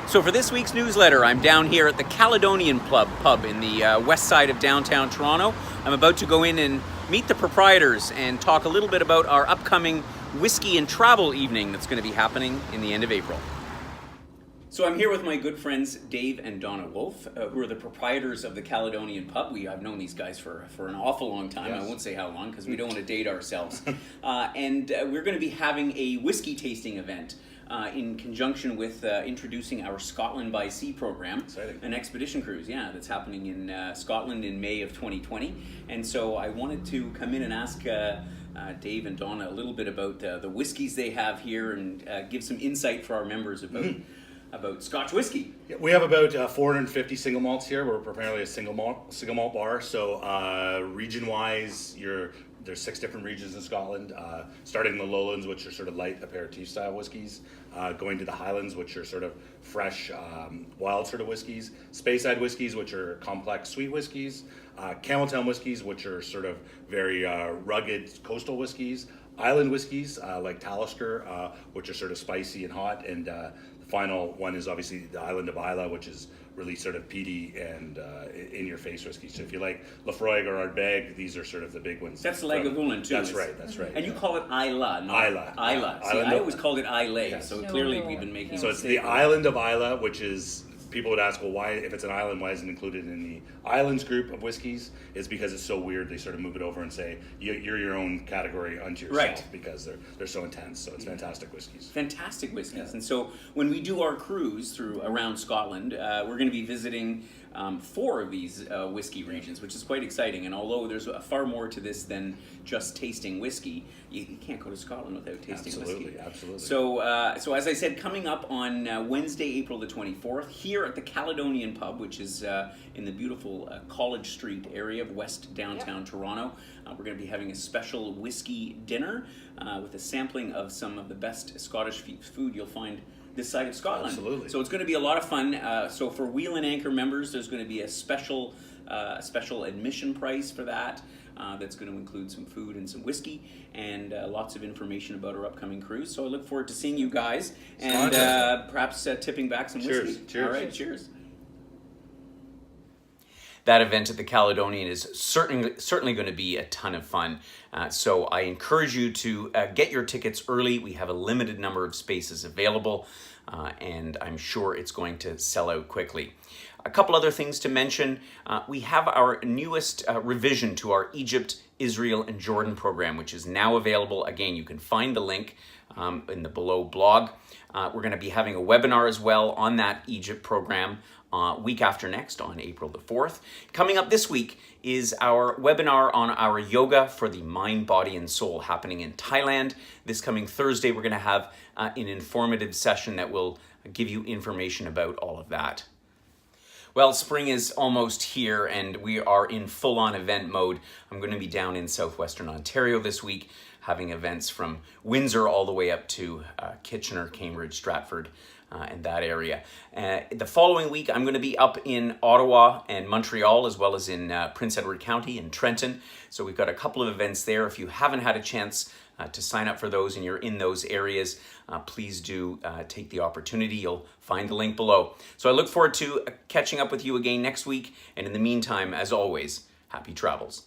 So for this week's newsletter, I'm down here at the Caledonian pub in the west side of downtown Toronto. I'm about to go in and meet the proprietors and talk a little bit about our upcoming whiskey and travel evening that's going to be happening in the end of April. So I'm here with my good friends Dave and Donna Wolf, who are the proprietors of the Caledonian pub. I've known these guys for an awful long time. Yes. I won't say how long because we don't want to date ourselves. And we're going to be having a whiskey tasting event in conjunction with introducing our Scotland by Sea program. Exciting. An expedition cruise, that's happening in Scotland in May of 2020. And so I wanted to come in and ask Dave and Donna a little bit about the whiskeys they have here and give some insight for our members about Scotch Whisky. Yeah, we have about 450 single malts here. We're primarily a single malt bar. So region-wise, there's 6 different regions in Scotland, starting in the lowlands, which are sort of light aperitif style whiskeys, going to the highlands, which are sort of fresh, wild sort of whiskeys, Speyside whiskeys, which are complex sweet whiskeys, Cameltown whiskeys, which are sort of very rugged coastal whiskeys, island whiskeys like Talisker, which are sort of spicy and hot, and the final one is obviously the Island of Islay, which is really sort of peaty and in-your-face whiskey. So if you like Lafroig or Ardbeg, these are sort of the big ones. That's Lagavulin too. That's right. And you call it Islay, not Islay. See, I always called it Islay, yes. So clearly we've been making. So it's the Island of Islay, which is. People would ask, well, why, if it's an island, why isn't it included in the islands group of whiskeys? It's because it's so weird. They sort of move it over and say, you're your own category unto yourself, right? Because they're so intense. So it's fantastic whiskeys. Fantastic whiskeys. Yeah. And so when we do our cruise around Scotland, we're going to be visiting 4 of these whiskey regions, which is quite exciting. And although there's far more to this than just tasting whiskey, you can't go to Scotland without tasting whiskey. Absolutely. So as I said, coming up on Wednesday, April the 24th, here at the Caledonian pub, which is in the beautiful College Street area of West Downtown Toronto, we're going to be having a special whiskey dinner with a sampling of some of the best Scottish food you'll find this side of Scotland. Absolutely. So it's going to be a lot of fun. So for Wheel and Anchor members, there's going to be a special admission price for that. That's going to include some food and some whiskey and lots of information about our upcoming cruise. So I look forward to seeing you guys and perhaps tipping back some whiskey. Cheers. All right, cheers. That event at the Caledonian is certainly going to be a ton of fun. So I encourage you to get your tickets early. We have a limited number of spaces available, and I'm sure it's going to sell out quickly. A couple other things to mention. We have our newest revision to our Egypt, Israel, and Jordan program, which is now available. Again, you can find the link in the below blog. We're going to be having a webinar as well on that Egypt program week after next on April the 4th. Coming up this week is our webinar on our yoga for the mind, body, and soul happening in Thailand. This coming Thursday, we're going to have an informative session that will give you information about all of that. Well, spring is almost here and we are in full-on event mode. I'm going to be down in southwestern Ontario this week, having events from Windsor all the way up to Kitchener, Cambridge, Stratford, and that area. The following week, I'm going to be up in Ottawa and Montreal, as well as in Prince Edward County and Trenton. So we've got a couple of events there. If you haven't had a chance to sign up for those and you're in those areas, please do take the opportunity. You'll find the link below. So I look forward to catching up with you again next week. And in the meantime, as always, happy travels.